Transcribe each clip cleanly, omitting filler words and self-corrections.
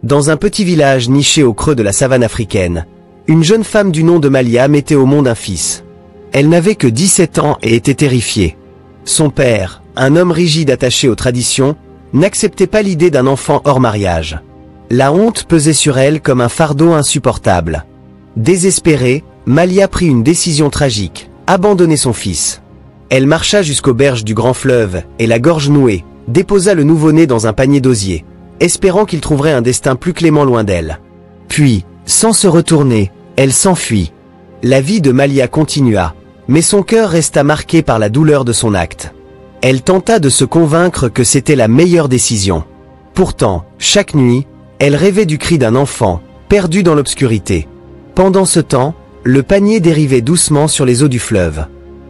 Dans un petit village niché au creux de la savane africaine, une jeune femme du nom de Malia mettait au monde un fils. Elle n'avait que 17 ans et était terrifiée. Son père, un homme rigide attaché aux traditions, n'acceptait pas l'idée d'un enfant hors mariage. La honte pesait sur elle comme un fardeau insupportable. Désespérée, Malia prit une décision tragique, abandonner son fils. Elle marcha jusqu'aux berges du grand fleuve, et la gorge nouée, déposa le nouveau-né dans un panier d'osier, espérant qu'il trouverait un destin plus clément loin d'elle. Puis, sans se retourner, elle s'enfuit. La vie de Malia continua, mais son cœur resta marqué par la douleur de son acte. Elle tenta de se convaincre que c'était la meilleure décision. Pourtant, chaque nuit, elle rêvait du cri d'un enfant, perdu dans l'obscurité. Pendant ce temps, le panier dérivait doucement sur les eaux du fleuve.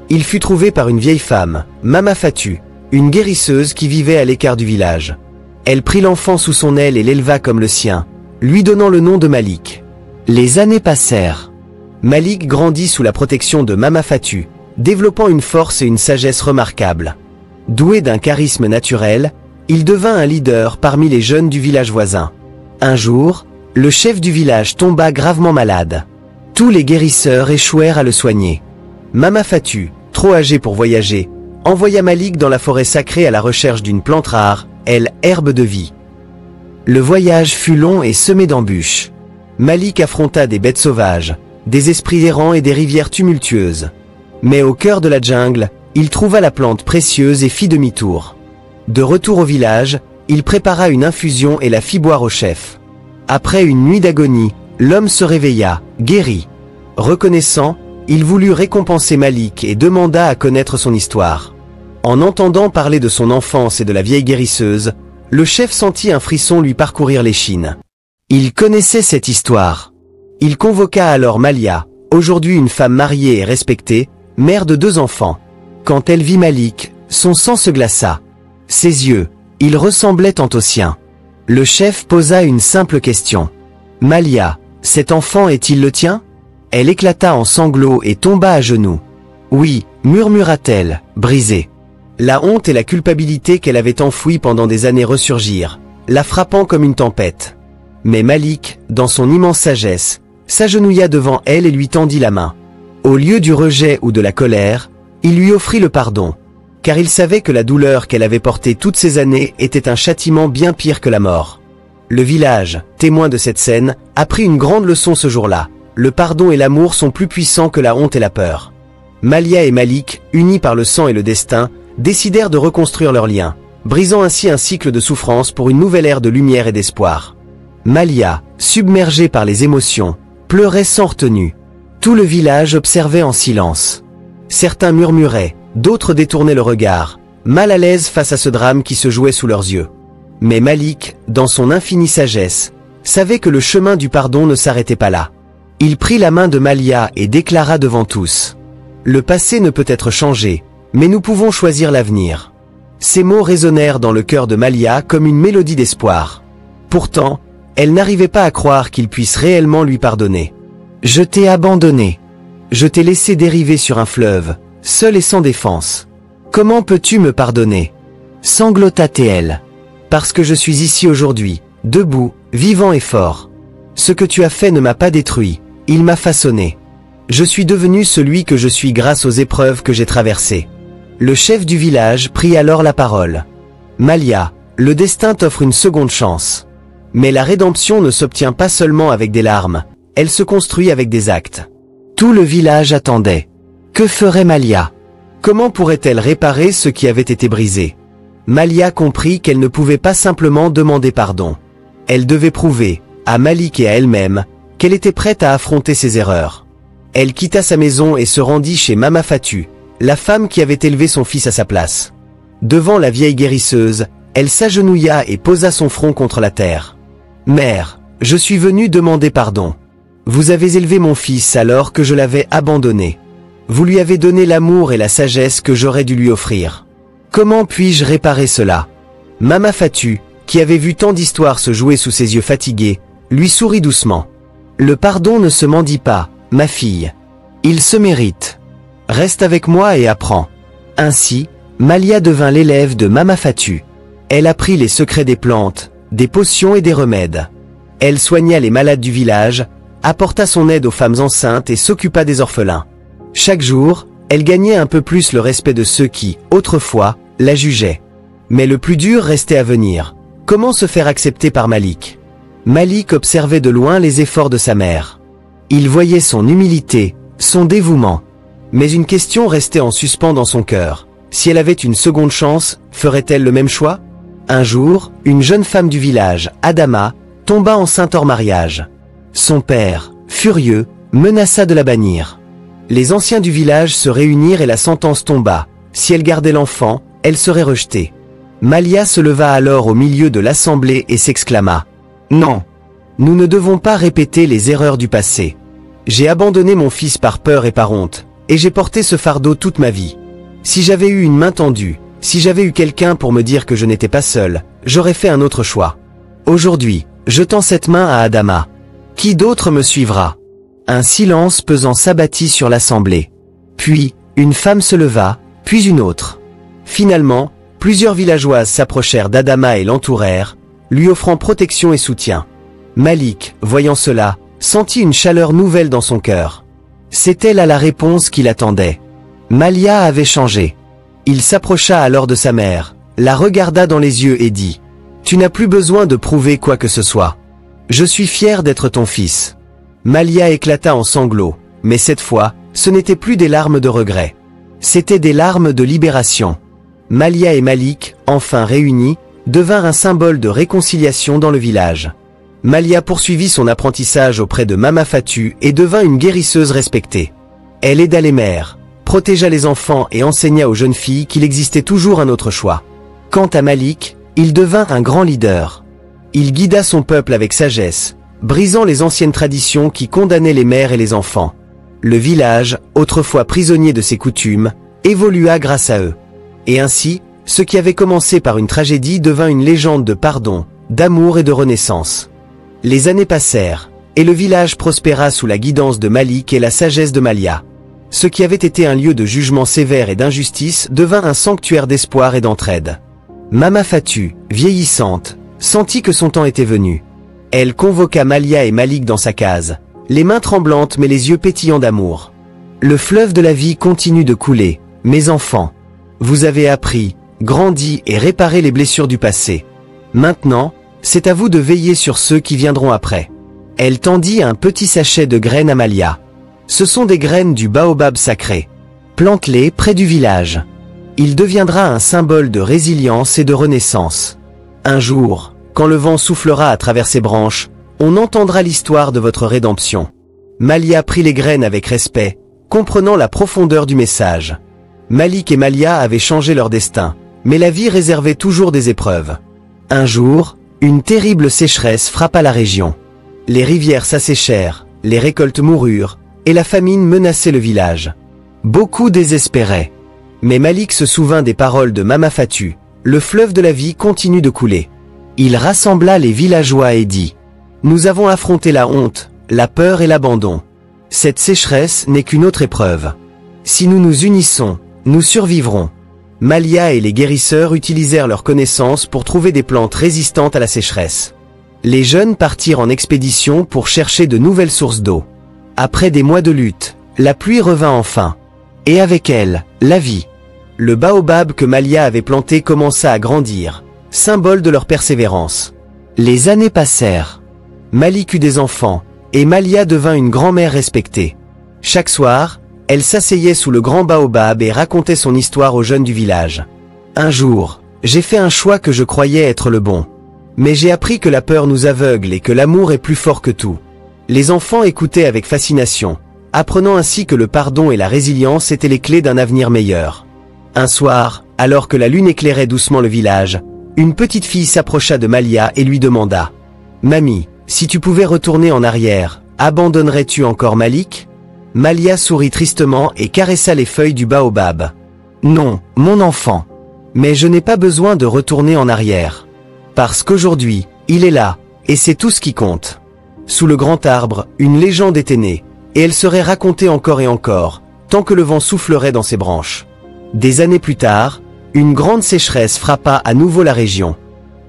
Il fut trouvé par une vieille femme, Mama Fatou, une guérisseuse qui vivait à l'écart du village. Elle prit l'enfant sous son aile et l'éleva comme le sien, lui donnant le nom de Malik. Les années passèrent. Malik grandit sous la protection de Mama Fatou, développant une force et une sagesse remarquables. Doué d'un charisme naturel, il devint un leader parmi les jeunes du village voisin. Un jour, le chef du village tomba gravement malade. Tous les guérisseurs échouèrent à le soigner. Mama Fatou, trop âgée pour voyager, envoya Malik dans la forêt sacrée à la recherche d'une plante rare, herbe de vie. Le voyage fut long et semé d'embûches. Malik affronta des bêtes sauvages, des esprits errants et des rivières tumultueuses. Mais au cœur de la jungle, il trouva la plante précieuse et fit demi-tour. De retour au village, il prépara une infusion et la fit boire au chef. Après une nuit d'agonie, l'homme se réveilla, guéri. Reconnaissant, il voulut récompenser Malik et demanda à connaître son histoire. En entendant parler de son enfance et de la vieille guérisseuse, le chef sentit un frisson lui parcourir l'échine. Il connaissait cette histoire. Il convoqua alors Malia, aujourd'hui une femme mariée et respectée, mère de 2 enfants. Quand elle vit Malik, son sang se glaça. Ses yeux, ils ressemblaient tant aux siens. Le chef posa une simple question. « Malia, cet enfant est-il le tien ?» Elle éclata en sanglots et tomba à genoux. « Oui » murmura-t-elle, brisée. La honte et la culpabilité qu'elle avait enfouies pendant des années ressurgirent, la frappant comme une tempête. Mais Malik, dans son immense sagesse, s'agenouilla devant elle et lui tendit la main. Au lieu du rejet ou de la colère, il lui offrit le pardon, car il savait que la douleur qu'elle avait portée toutes ces années était un châtiment bien pire que la mort. Le village, témoin de cette scène, apprit une grande leçon ce jour-là. Le pardon et l'amour sont plus puissants que la honte et la peur. Malia et Malik, unis par le sang et le destin, décidèrent de reconstruire leur lien, brisant ainsi un cycle de souffrance pour une nouvelle ère de lumière et d'espoir. Malia, submergée par les émotions, pleurait sans retenue. Tout le village observait en silence. Certains murmuraient, d'autres détournaient le regard, mal à l'aise face à ce drame qui se jouait sous leurs yeux. Mais Malik, dans son infinie sagesse, savait que le chemin du pardon ne s'arrêtait pas là. Il prit la main de Malia et déclara devant tous. « Le passé ne peut être changé, mais nous pouvons choisir l'avenir. » Ces mots résonnèrent dans le cœur de Malia comme une mélodie d'espoir. Pourtant, elle n'arrivait pas à croire qu'il puisse réellement lui pardonner. « Je t'ai abandonné. Je t'ai laissé dériver sur un fleuve, seul et sans défense. Comment peux-tu me pardonner ?» Sanglota-t-elle. « Parce que je suis ici aujourd'hui, debout, vivant et fort. Ce que tu as fait ne m'a pas détruit, il m'a façonné. Je suis devenu celui que je suis grâce aux épreuves que j'ai traversées. » Le chef du village prit alors la parole. « Malia, le destin t'offre une seconde chance. Mais la rédemption ne s'obtient pas seulement avec des larmes, elle se construit avec des actes. » Tout le village attendait. Que ferait Malia? Comment pourrait-elle réparer ce qui avait été brisé? Malia comprit qu'elle ne pouvait pas simplement demander pardon. Elle devait prouver, à Malik et à elle-même, qu'elle était prête à affronter ses erreurs. Elle quitta sa maison et se rendit chez Mama Fatou, la femme qui avait élevé son fils à sa place. Devant la vieille guérisseuse, elle s'agenouilla et posa son front contre la terre. « Mère, je suis venue demander pardon. Vous avez élevé mon fils alors que je l'avais abandonné. Vous lui avez donné l'amour et la sagesse que j'aurais dû lui offrir. Comment puis-je réparer cela ?» Mama Fatou, qui avait vu tant d'histoires se jouer sous ses yeux fatigués, lui sourit doucement. « Le pardon ne se mendie pas, ma fille. Il se mérite. Reste avec moi et apprends. » Ainsi, Malia devint l'élève de Mama Fatou. Elle apprit les secrets des plantes, des potions et des remèdes. Elle soigna les malades du village, apporta son aide aux femmes enceintes et s'occupa des orphelins. Chaque jour, elle gagnait un peu plus le respect de ceux qui, autrefois, la jugeaient. Mais le plus dur restait à venir. Comment se faire accepter par Malik? Malik observait de loin les efforts de sa mère. Il voyait son humilité, son dévouement. Mais une question restait en suspens dans son cœur. Si elle avait une seconde chance, ferait-elle le même choix? Un jour, une jeune femme du village, Adama, tomba enceinte hors mariage. Son père, furieux, menaça de la bannir. Les anciens du village se réunirent et la sentence tomba. Si elle gardait l'enfant, elle serait rejetée. Malia se leva alors au milieu de l'assemblée et s'exclama: « Non, nous ne devons pas répéter les erreurs du passé. J'ai abandonné mon fils par peur et par honte, et j'ai porté ce fardeau toute ma vie. Si j'avais eu une main tendue, si j'avais eu quelqu'un pour me dire que je n'étais pas seul, j'aurais fait un autre choix. Aujourd'hui, je tends cette main à Adama. Qui d'autre me suivra ?» Un silence pesant s'abattit sur l'assemblée. Puis, une femme se leva, puis une autre. Finalement, plusieurs villageoises s'approchèrent d'Adama et l'entourèrent, lui offrant protection et soutien. Malik, voyant cela, sentit une chaleur nouvelle dans son cœur. C'était là la réponse qu'il attendait. Malia avait changé. Il s'approcha alors de sa mère, la regarda dans les yeux et dit: « Tu n'as plus besoin de prouver quoi que ce soit. Je suis fier d'être ton fils. » Malia éclata en sanglots, mais cette fois, ce n'était plus des larmes de regret. C'étaient des larmes de libération. Malia et Malik, enfin réunis, devinrent un symbole de réconciliation dans le village. Malia poursuivit son apprentissage auprès de Mama Fatou et devint une guérisseuse respectée. Elle aida les mères, protégea les enfants et enseigna aux jeunes filles qu'il existait toujours un autre choix. Quant à Malik, il devint un grand leader. Il guida son peuple avec sagesse, brisant les anciennes traditions qui condamnaient les mères et les enfants. Le village, autrefois prisonnier de ses coutumes, évolua grâce à eux. Et ainsi, ce qui avait commencé par une tragédie devint une légende de pardon, d'amour et de renaissance. Les années passèrent, et le village prospéra sous la guidance de Malik et la sagesse de Malia. Ce qui avait été un lieu de jugement sévère et d'injustice devint un sanctuaire d'espoir et d'entraide. Mama Fatou, vieillissante, sentit que son temps était venu. Elle convoqua Malia et Malik dans sa case, les mains tremblantes mais les yeux pétillants d'amour. Le fleuve de la vie continue de couler, mes enfants. Vous avez appris, grandi et réparé les blessures du passé. Maintenant, c'est à vous de veiller sur ceux qui viendront après. Elle tendit un petit sachet de graines à Malia. Ce sont des graines du baobab sacré. Plante-les près du village. Il deviendra un symbole de résilience et de renaissance. Un jour, quand le vent soufflera à travers ses branches, on entendra l'histoire de votre rédemption. Malia prit les graines avec respect, comprenant la profondeur du message. Malik et Malia avaient changé leur destin, mais la vie réservait toujours des épreuves. Un jour, une terrible sécheresse frappa la région. Les rivières s'asséchèrent, les récoltes moururent, et la famine menaçait le village. Beaucoup désespéraient. Mais Malik se souvint des paroles de Mama Fatou. Le fleuve de la vie continue de couler. Il rassembla les villageois et dit: « Nous avons affronté la honte, la peur et l'abandon. Cette sécheresse n'est qu'une autre épreuve. Si nous nous unissons, nous survivrons. » Malia et les guérisseurs utilisèrent leurs connaissances pour trouver des plantes résistantes à la sécheresse. Les jeunes partirent en expédition pour chercher de nouvelles sources d'eau. Après des mois de lutte, la pluie revint enfin. Et avec elle, la vie. Le baobab que Malia avait planté commença à grandir, symbole de leur persévérance. Les années passèrent. Malik eut des enfants, et Malia devint une grand-mère respectée. Chaque soir, elle s'asseyait sous le grand baobab et racontait son histoire aux jeunes du village. Un jour, j'ai fait un choix que je croyais être le bon. Mais j'ai appris que la peur nous aveugle et que l'amour est plus fort que tout. Les enfants écoutaient avec fascination, apprenant ainsi que le pardon et la résilience étaient les clés d'un avenir meilleur. Un soir, alors que la lune éclairait doucement le village, une petite fille s'approcha de Malia et lui demanda: « Mamie, si tu pouvais retourner en arrière, abandonnerais-tu encore Malik ?» Malia sourit tristement et caressa les feuilles du baobab. « Non, mon enfant. Mais je n'ai pas besoin de retourner en arrière. Parce qu'aujourd'hui, il est là, et c'est tout ce qui compte. » Sous le grand arbre, une légende était née, et elle serait racontée encore et encore, tant que le vent soufflerait dans ses branches. Des années plus tard, une grande sécheresse frappa à nouveau la région.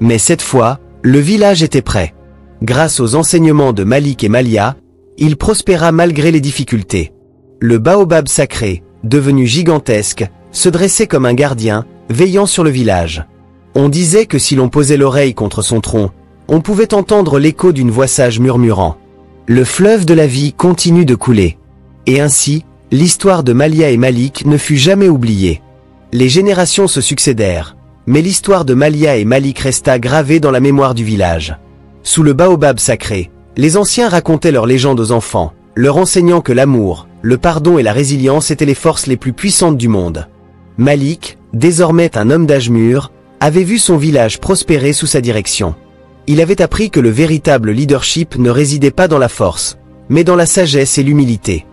Mais cette fois, le village était prêt. Grâce aux enseignements de Malik et Malia, il prospéra malgré les difficultés. Le baobab sacré, devenu gigantesque, se dressait comme un gardien, veillant sur le village. On disait que si l'on posait l'oreille contre son tronc, on pouvait entendre l'écho d'une voix sage murmurant « Le fleuve de la vie continue de couler ». Et ainsi, l'histoire de Malia et Malik ne fut jamais oubliée. Les générations se succédèrent, mais l'histoire de Malia et Malik resta gravée dans la mémoire du village. Sous le baobab sacré, les anciens racontaient leurs légendes aux enfants, leur enseignant que l'amour, le pardon et la résilience étaient les forces les plus puissantes du monde. Malik, désormais un homme d'âge mûr, avait vu son village prospérer sous sa direction. Il avait appris que le véritable leadership ne résidait pas dans la force, mais dans la sagesse et l'humilité.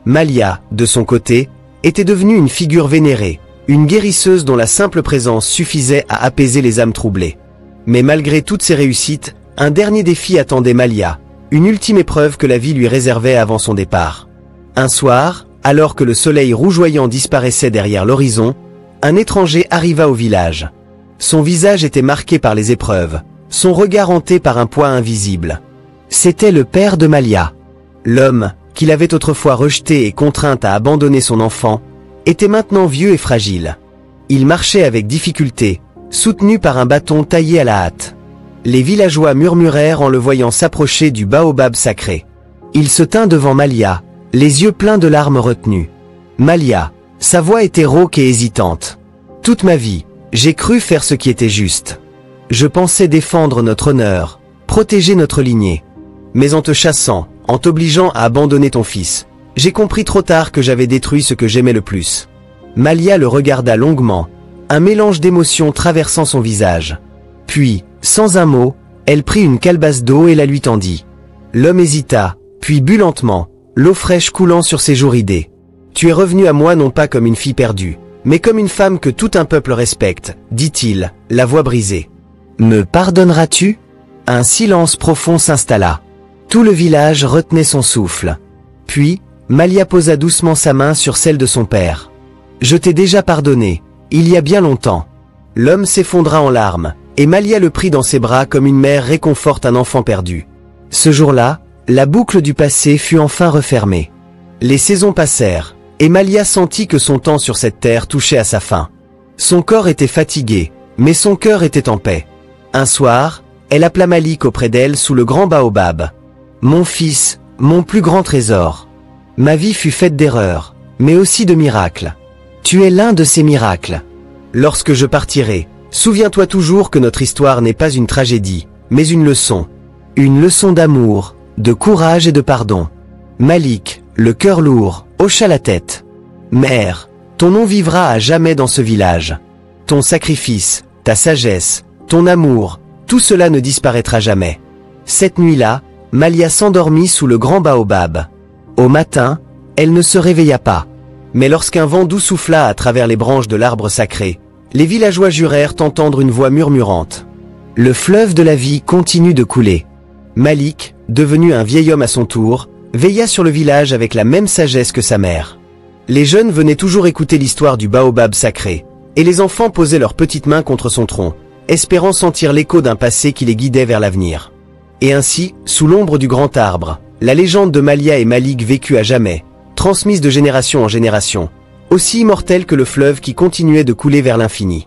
Malia, de son côté, était devenue une figure vénérée, une guérisseuse dont la simple présence suffisait à apaiser les âmes troublées. Mais malgré toutes ces réussites, un dernier défi attendait Malia, une ultime épreuve que la vie lui réservait avant son départ. Un soir, alors que le soleil rougeoyant disparaissait derrière l'horizon, un étranger arriva au village. Son visage était marqué par les épreuves, son regard hanté par un poids invisible. C'était le père de Malia. L'homme, qu'il avait autrefois rejeté et contraint à abandonner son enfant, était maintenant vieux et fragile. Il marchait avec difficulté, soutenu par un bâton taillé à la hâte. Les villageois murmurèrent en le voyant s'approcher du baobab sacré. Il se tint devant Malia, les yeux pleins de larmes retenues. Malia, sa voix était rauque et hésitante. « Toute ma vie, j'ai cru faire ce qui était juste. Je pensais défendre notre honneur, protéger notre lignée. Mais en te chassant, en t'obligeant à abandonner ton fils, j'ai compris trop tard que j'avais détruit ce que j'aimais le plus. » Malia le regarda longuement, un mélange d'émotions traversant son visage. Puis, sans un mot, elle prit une calebasse d'eau et la lui tendit. L'homme hésita, puis but lentement, l'eau fraîche coulant sur ses joues ridées. « Tu es revenu à moi non pas comme une fille perdue, mais comme une femme que tout un peuple respecte, » dit-il, la voix brisée. « Me pardonneras-tu » Un silence profond s'installa. Tout le village retenait son souffle. Puis, Malia posa doucement sa main sur celle de son père. « Je t'ai déjà pardonné, il y a bien longtemps. » L'homme s'effondra en larmes, et Malia le prit dans ses bras comme une mère réconforte un enfant perdu. Ce jour-là, la boucle du passé fut enfin refermée. Les saisons passèrent, et Malia sentit que son temps sur cette terre touchait à sa fin. Son corps était fatigué, mais son cœur était en paix. Un soir, elle appela Malik auprès d'elle sous le grand baobab. « Mon fils, mon plus grand trésor. Ma vie fut faite d'erreurs, mais aussi de miracles. Tu es l'un de ces miracles. Lorsque je partirai, souviens-toi toujours que notre histoire n'est pas une tragédie, mais une leçon. Une leçon d'amour, de courage et de pardon. » Malik, le cœur lourd, hocha la tête. « Mère, ton nom vivra à jamais dans ce village. Ton sacrifice, ta sagesse, ton amour, tout cela ne disparaîtra jamais. » Cette nuit-là, Malia s'endormit sous le grand baobab. Au matin, elle ne se réveilla pas. Mais lorsqu'un vent doux souffla à travers les branches de l'arbre sacré, les villageois jurèrent entendre une voix murmurante. « Le fleuve de la vie continue de couler. » Malik, devenu un vieil homme à son tour, veilla sur le village avec la même sagesse que sa mère. Les jeunes venaient toujours écouter l'histoire du baobab sacré, et les enfants posaient leurs petites mains contre son tronc, espérant sentir l'écho d'un passé qui les guidait vers l'avenir. Et ainsi, sous l'ombre du grand arbre, la légende de Malia et Malik vécut à jamais, transmise de génération en génération, aussi immortelle que le fleuve qui continuait de couler vers l'infini.